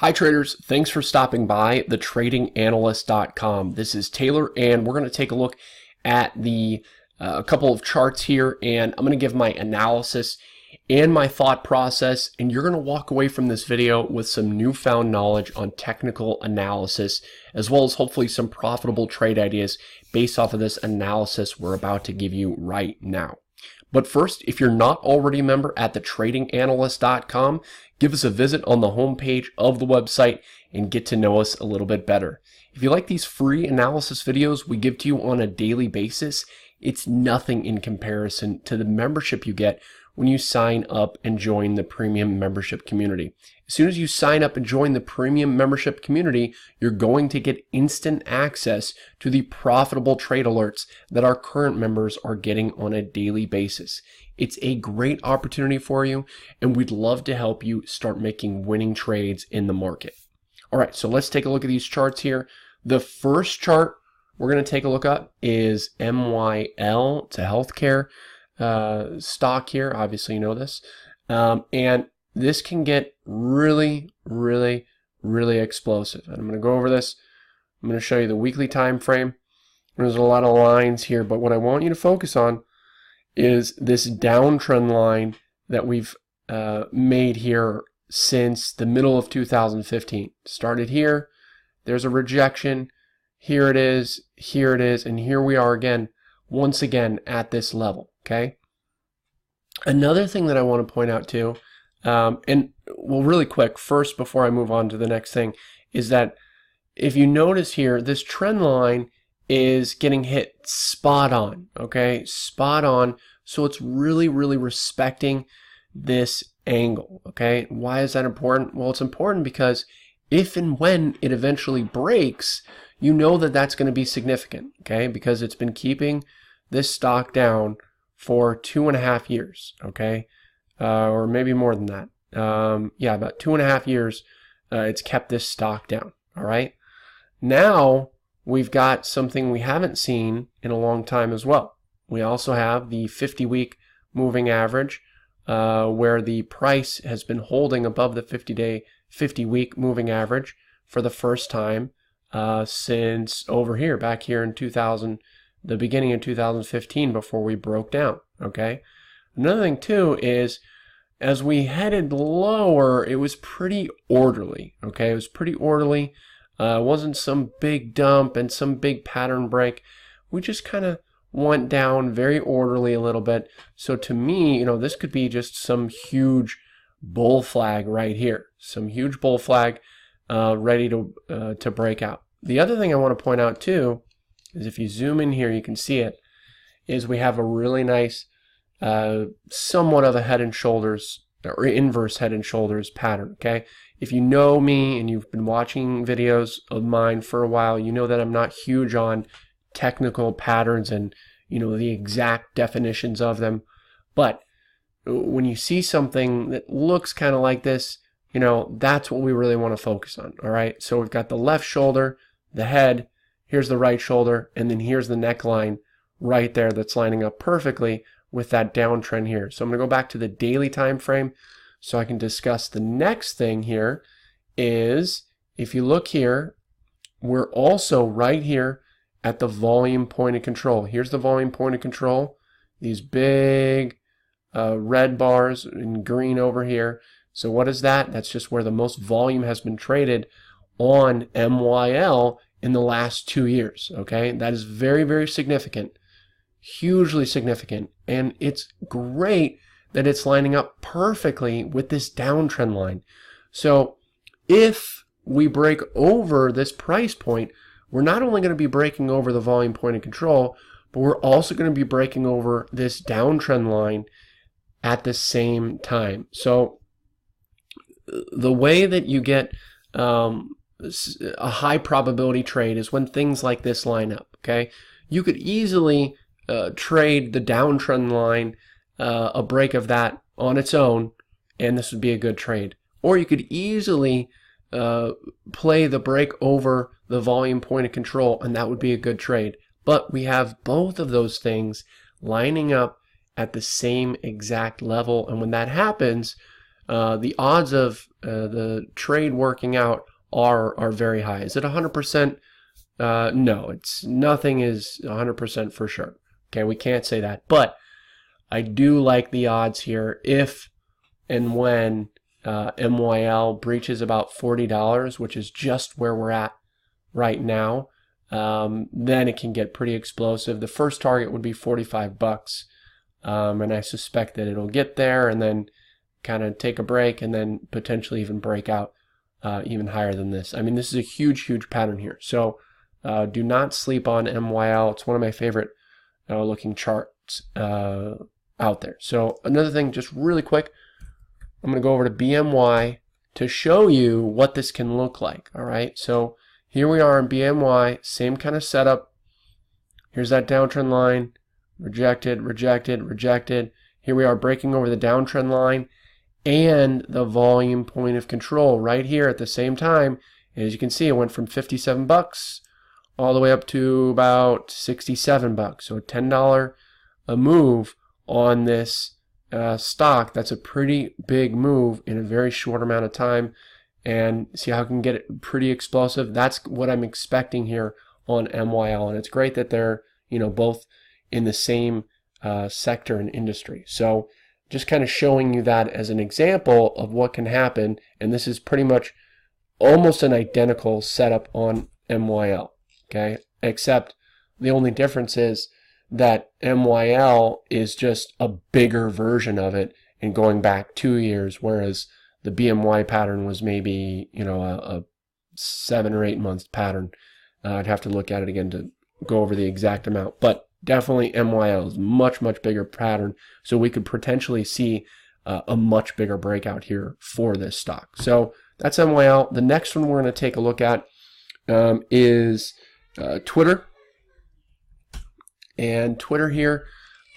Hi traders, thanks for stopping by thetradinganalyst.com. This is Taylor and we're going to take a look at a couple of charts here, and I'm going to give my analysis and my thought process, and you're going to walk away from this video with some newfound knowledge on technical analysis, as well as hopefully some profitable trade ideas based off of this analysis we're about to give you right now. But first, if you're not already a member at thetradinganalyst.com, give us a visit on the homepage of the website and get to know us a little bit better. If you like these free analysis videos we give to you on a daily basis, it's nothing in comparison to the membership you get when you sign up and join the premium membership community. As soon as you sign up and join the premium membership community, you're going to get instant access to the profitable trade alerts that our current members are getting on a daily basis. It's a great opportunity for you, and we'd love to help you start making winning trades in the market. All right, so let's take a look at these charts here. The first chart we're going to take a look at is MYL. It's a healthcare stock here. Obviously, you know this. And this can get really explosive. And I'm going to go over this. I'm going to show you the weekly time frame. There's a lot of lines here, but what I want you to focus on is this downtrend line that we've made here since the middle of 2015. Started here. There's a rejection. Here it is, and here we are again, once again at this level, okay? Another thing that I want to point out too, really quick, first before I move on to the next thing, is that if you notice here, this trend line is getting hit spot on, okay? Spot on, so it's really respecting this angle, okay? Why is that important? Well, it's important because if and when it eventually breaks, you know that that's going to be significant, okay? Because it's been keeping this stock down for 2.5 years, okay? Or maybe more than that. Yeah, about 2.5 years it's kept this stock down, all right? Now we've got something we haven't seen in a long time as well. We also have the 50-week moving average where the price has been holding above the 50-week moving average for the first time since over here, back here in the beginning of 2015, before we broke down, okay? Another thing too is, as we headed lower, it was pretty orderly, okay? It was pretty orderly. It wasn't some big dump and some big pattern break. We just kind of went down very orderly a little bit. So to me, you know, this could be just some huge bull flag right here. Some huge bull flag ready to break out. The other thing I want to point out too is, if you zoom in here, you can see it, is we have a really nice somewhat of a head and shoulders or inverse head and shoulders pattern, okay? If you know me and you've been watching videos of mine for a while, you know that I'm not huge on technical patterns and, you know, the exact definitions of them. But when you see something that looks kind of like this, you know, that's what we really want to focus on, all right? So we've got the left shoulder, the head, here's the right shoulder, and then here's the neckline right there that's lining up perfectly with that downtrend here. So I'm going to go back to the daily time frame so I can discuss the next thing here. Is, if you look here, we're also right here at the volume point of control. Here's the volume point of control, these big red bars in green over here. So what is that? That's just where the most volume has been traded on MYL in the last 2 years, okay? That is very significant, hugely significant, and it's great that it's lining up perfectly with this downtrend line. So if we break over this price point, we're not only going to be breaking over the volume point of control, but we're also going to be breaking over this downtrend line at the same time. So the way that you get a high probability trade is when things like this line up, okay? You could easily trade the downtrend line, a break of that on its own, and this would be a good trade. Or you could easily play the break over the volume point of control, and that would be a good trade. But we have both of those things lining up at the same exact level, and when that happens, the odds of the trade working out are very high. Is it 100%? No, nothing is 100% for sure. Okay, we can't say that, but I do like the odds here if and when MYL breaches about $40, which is just where we're at right now. Then it can get pretty explosive. The first target would be $45, and I suspect that it'll get there and then kind of take a break and then potentially even break out even higher than this. I mean, this is a huge pattern here. So do not sleep on MYL. It's one of my favorite looking charts out there. So another thing, just really quick, I'm going to go over to BMY to show you what this can look like. All right, so here we are in BMY, same kind of setup. Here's that downtrend line, rejected, rejected, rejected. Here we are breaking over the downtrend line and the volume point of control right here at the same time. And as you can see, it went from $57 all the way up to about $67. So a $10 a move on this stock. That's a pretty big move in a very short amount of time. And see how it can get it pretty explosive. That's what I'm expecting here on MYL. And it's great that they're, you know, both in the same sector and industry. So just kind of showing you that as an example of what can happen. And this is pretty much almost an identical setup on MYL. Okay, except the only difference is that MYL is just a bigger version of it and going back 2 years, whereas the BMY pattern was maybe, you know, a 7 or 8 month pattern. I'd have to look at it again to go over the exact amount, but definitely MYL is much bigger pattern, so we could potentially see a much bigger breakout here for this stock. So that's MYL. The next one we're going to take a look at is Twitter. And Twitter here,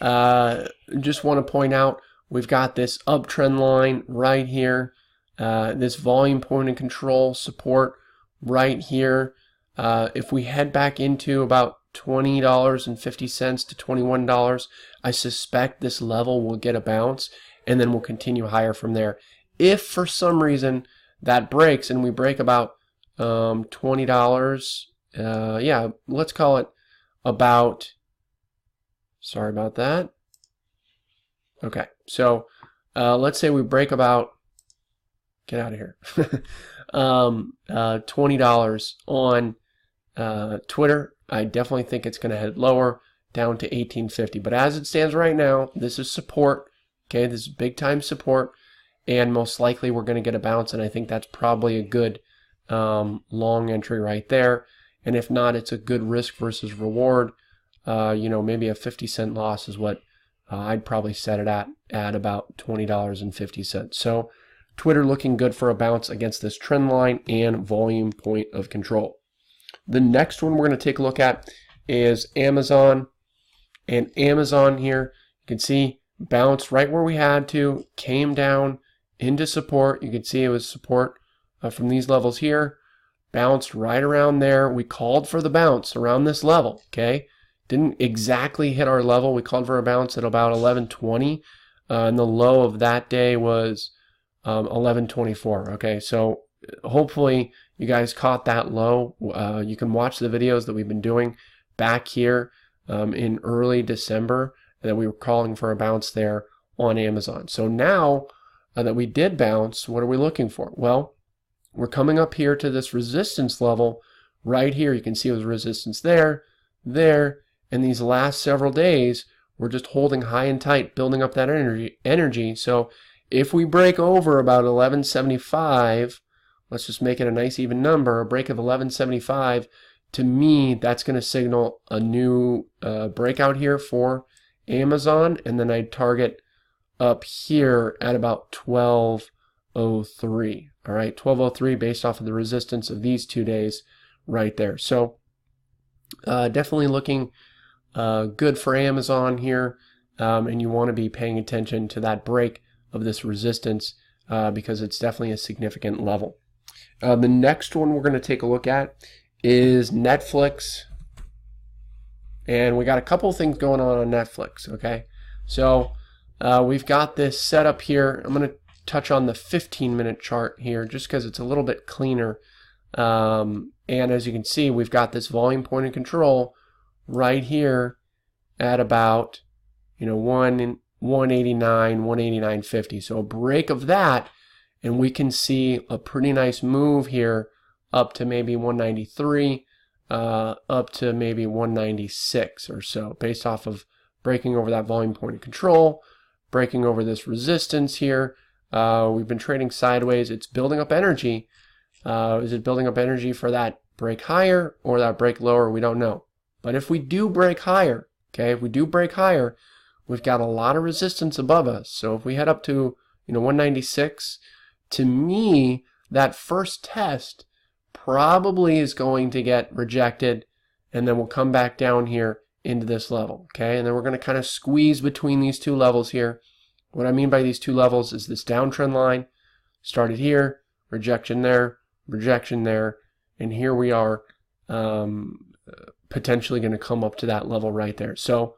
just want to point out, we've got this uptrend line right here, this volume point of control support right here. If we head back into about $20.50 to $21, I suspect this level will get a bounce and then we'll continue higher from there. If for some reason that breaks and we break about $20, yeah, let's call it about, sorry about that. Okay, so let's say we break about, get out of here, $20 on Twitter. I definitely think it's going to head lower down to $18.50. But as it stands right now, this is support. Okay, this is big time support, and most likely we're going to get a bounce, and I think that's probably a good long entry right there. And if not, it's a good risk versus reward. You know, maybe a 50-cent loss is what I'd probably set it at about $20.50. So Twitter looking good for a bounce against this trend line and volume point of control. The next one we're going to take a look at is Amazon. And Amazon here, you can see bounced right where we had to, came down into support. You can see it was support from these levels here, bounced right around there. We called for the bounce around this level, okay? Didn't exactly hit our level. We called for a bounce at about 11.20, and the low of that day was 11.24. Okay, so hopefully you guys caught that low. You can watch the videos that we've been doing back here in early December that we were calling for a bounce there on Amazon. So now that we did bounce, what are we looking for? Well, we're coming up here to this resistance level right here. You can see it was resistance there, and these last several days we're just holding high and tight, building up that energy. So if we break over about 11.75, let's just make it a nice even number, a break of 11.75, to me that's going to signal a new breakout here for Amazon, and then I'd target up here at about 12.03. All right, 12.03 based off of the resistance of these 2 days right there. So definitely looking good for Amazon here, and you want to be paying attention to that break of this resistance because it's definitely a significant level. The next one we're going to take a look at is Netflix, and we got a couple things going on Netflix. Okay, so we've got this setup here. I'm going to touch on the 15-minute chart here just because it's a little bit cleaner. And as you can see, we've got this volume point of control right here at about 189, 189.50. So a break of that, and we can see a pretty nice move here up to maybe 193, up to maybe 196 or so, based off of breaking over that volume point of control, breaking over this resistance here. We've been trading sideways. It's building up energy. Is it building up energy for that break higher or that break lower? We don't know. But if we do break higher, okay, if we do break higher, we've got a lot of resistance above us. So if we head up to 196, to me, that first test probably is going to get rejected, and then we'll come back down here into this level, okay? And then we're going to kind of squeeze between these two levels here. What I mean by these two levels is this downtrend line started here, rejection there, and here we are potentially going to come up to that level right there. So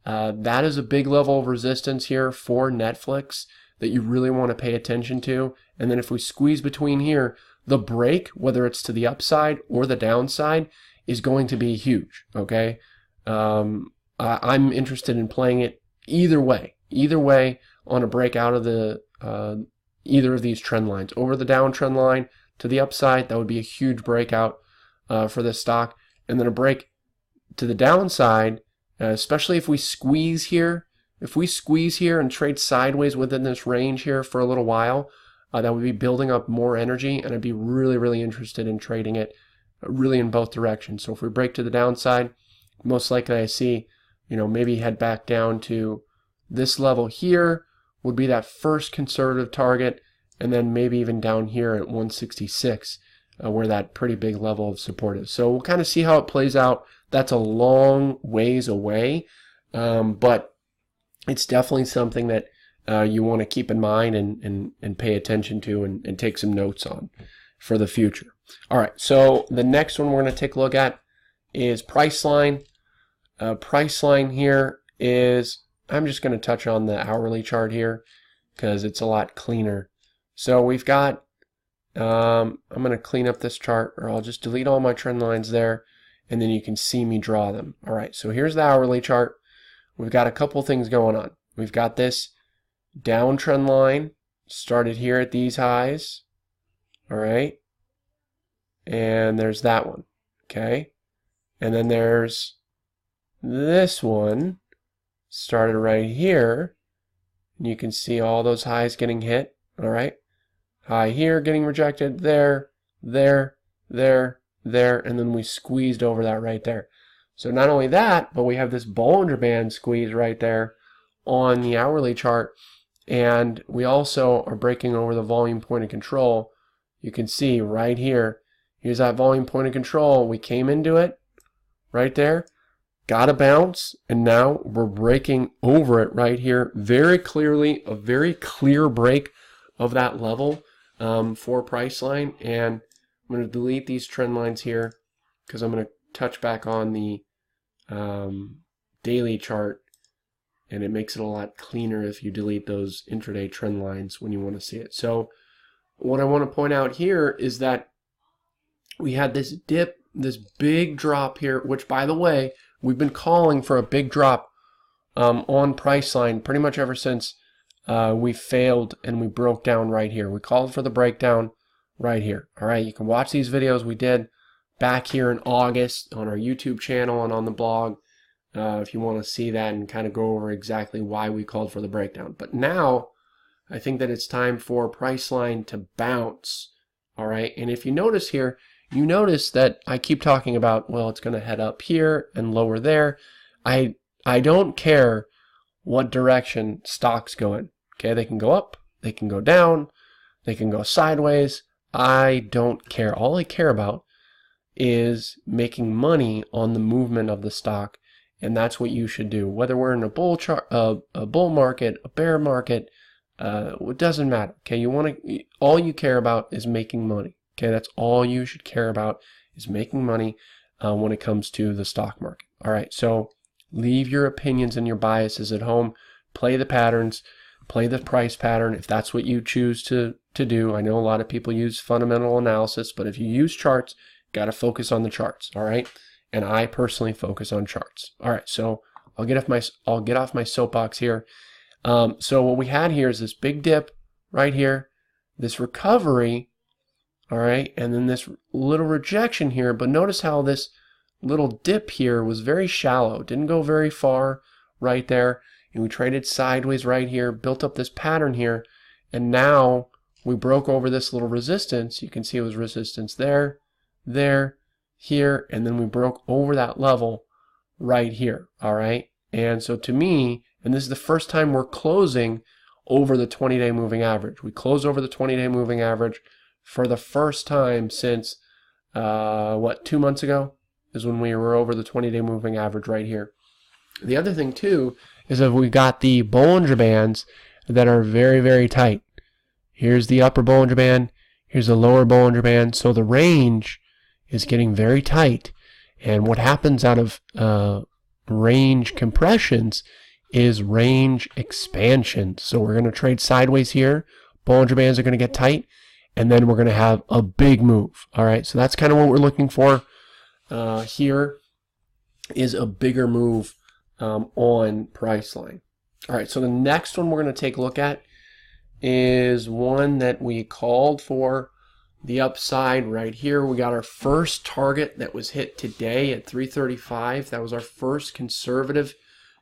that is a big level of resistance here for Netflix that you really want to pay attention to. And then if we squeeze between here, the break, whether it's to the upside or the downside, is going to be huge, okay? I'm interested in playing it either way on a break out of the either of these trend lines. Over the downtrend line to the upside, that would be a huge breakout for this stock. And then a break to the downside, especially if we squeeze here. If we squeeze here and trade sideways within this range here for a little while, that would be building up more energy, and I'd be really, really interested in trading it really in both directions. So if we break to the downside, most likely I see, maybe head back down to this level here would be that first conservative target, and then maybe even down here at 166 where that pretty big level of support is. So we'll kind of see how it plays out. That's a long ways away, but it's definitely something that you want to keep in mind and pay attention to and take some notes on for the future. All right, so the next one we're going to take a look at is Priceline. Priceline here is, I'm just going to touch on the hourly chart here because it's a lot cleaner. So we've got, I'm going to clean up this chart, or I'll just delete all my trend lines there, and then you can see me draw them. All right, so here's the hourly chart. We've got a couple things going on. We've got this downtrend line started here at these highs. All right. And there's that one. Okay. And then there's this one started right here. And you can see all those highs getting hit. All right. High here getting rejected. There. And then we squeezed over that right there. So not only that, but we have this Bollinger Band squeeze right there on the hourly chart. And we also are breaking over the volume point of control. You can see right here, here's that volume point of control. We came into it right there, got a bounce, and now we're breaking over it right here. Very clearly, a very clear break of that level for Priceline. And I'm going to delete these trend lines here because I'm going to touch back on the daily chart, and it makes it a lot cleaner if you delete those intraday trend lines when you want to see it. So what I want to point out here is that we had this dip, this big drop here, which, by the way, we've been calling for a big drop on Priceline pretty much ever since we failed and we broke down right here. We called for the breakdown right here. All right, you can watch these videos we did back here in August on our YouTube channel and on the blog if you want to see that and kind of go over exactly why we called for the breakdown. But now I think that it's time for Priceline to bounce. All right, and if you notice here, you notice that I keep talking about, well, it's going to head up here and lower there. I don't care what direction stocks go in. Okay, they can go up, they can go down, they can go sideways. I don't care. All I care about is making money on the movement of the stock, and that's what you should do. Whether we're in a bull market, a bear market, it doesn't matter. Okay, all you care about is making money. Okay, that's all you should care about, is making money when it comes to the stock market. All right, so leave your opinions and your biases at home. Play the patterns. play the price pattern if that's what you choose to do. I know a lot of people use fundamental analysis, but if you use charts, got to focus on the charts, all right? And I personally focus on charts. All right, so I'll get off my soapbox here. So what we had here is this big dip right here, this recovery, all right, and then this little rejection here. But notice how this little dip here was very shallow, didn't go very far right there, and we traded sideways right here, built up this pattern here, and now we broke over this little resistance. You can see it was resistance there, here, and then we broke over that level right here, all right? And so to me, and this is the first time we're closing over the 20-day moving average. We closed over the 20-day moving average for the first time since, 2 months ago is when we were over the 20-day moving average right here. The other thing too is that we got the Bollinger Bands that are very, very tight. Here's the upper Bollinger Band, here's the lower Bollinger Band, so the range is getting very tight. And what happens out of range compressions is range expansion. So we're going to trade sideways here. Bollinger Bands are going to get tight, and then we're going to have a big move. All right, so that's kind of what we're looking for here is a bigger move on Priceline. All right, so the next one we're going to take a look at is one that we called for the upside right here. We got our first target that was hit today at 335. That was our first conservative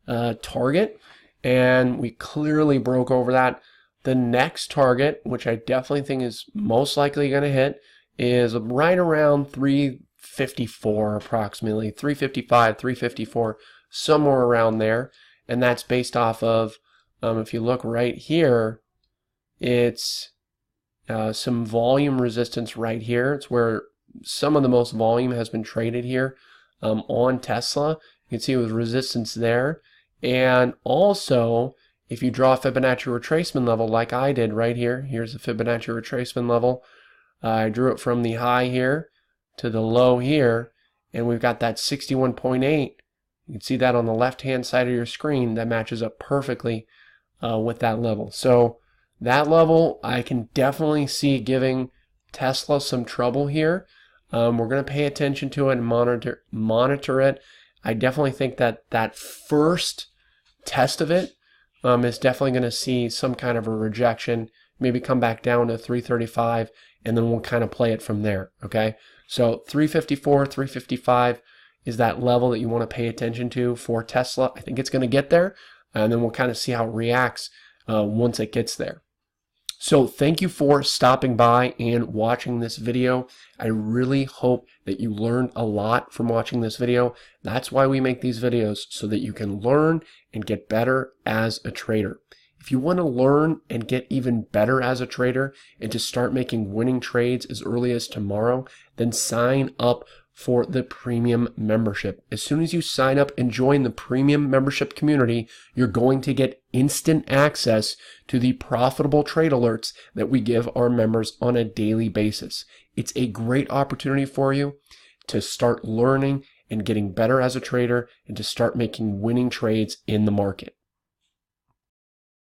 target, and we clearly broke over that. The next target, which I definitely think is most likely going to hit, is right around 354 approximately, 355, 354, somewhere around there. And that's based off of, if you look right here, it's some volume resistance right here. It's where some of the most volume has been traded here on Tesla. You can see it was resistance there. And also, if you draw a Fibonacci retracement level like I did right here, here's the Fibonacci retracement level. I drew it from the high here to the low here, and we've got that 61.8. You can see that on the left-hand side of your screen. That matches up perfectly with that level. So that level, I can definitely see giving Tesla some trouble here. We're going to pay attention to it and monitor it. I definitely think that that first test of it is definitely going to see some kind of a rejection, maybe come back down to 335, and then we'll kind of play it from there, okay? So 354, 355 is that level that you want to pay attention to for Tesla. I think it's going to get there, and then we'll kind of see how it reacts once it gets there. So thank you for stopping by and watching this video. I really hope that you learned a lot from watching this video. That's why we make these videos, so that you can learn and get better as a trader. If you want to learn and get even better as a trader and to start making winning trades as early as tomorrow, then sign up for the premium membership. As soon as you sign up and join the premium membership community, you're going to get instant access to the profitable trade alerts that we give our members on a daily basis. It's a great opportunity for you to start learning and getting better as a trader and to start making winning trades in the market.